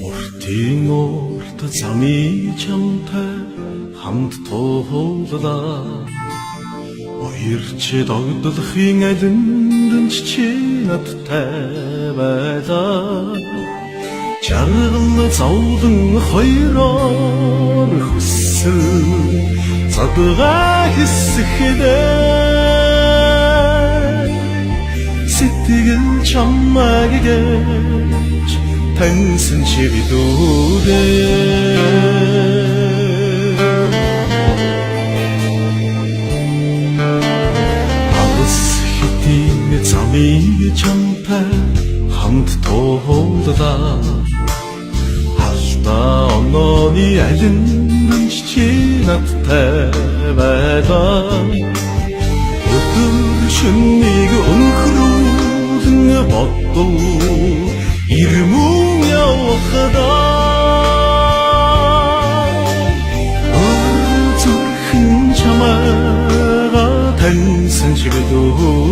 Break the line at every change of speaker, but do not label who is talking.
Уртын урт замын чамтай хамт туулаа Хоёр чи догдлохын алинд чи надтай байлаа Жаргал зовлон хоёроор хүссэн Задгаа хэсэхлээ Сэтгэл чамайг гэж таньсан чи бидүүрээ замын чамтай хамт туулаа Халдаа онооны алинд чи надтай байлаа Өдөр шөнөнийг өнхрүүлэн бодов Ирмэн явахдаа Зүрхэн чамайга таньсан чи бидүү